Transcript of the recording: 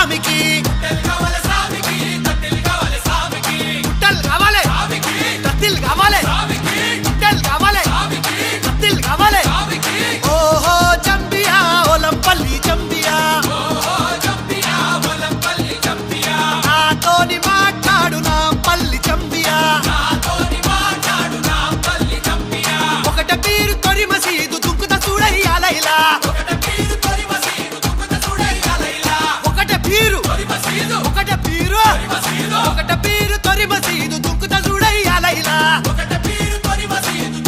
సామికి గుట్టలు కావాలి కత్తిలు కావాలి గుట్టలు కావాలి కత్తిలు కావాలి ఓహో చంపియా ఒలంపల్లి చంపియా నాతోని మాట్లాడు నా పల్లి చంపియా ఒకట పీరు తొరి మసీదు దుక్కుత చూడయ్యాలైలా ఒకట పీరు తొరి మసీదు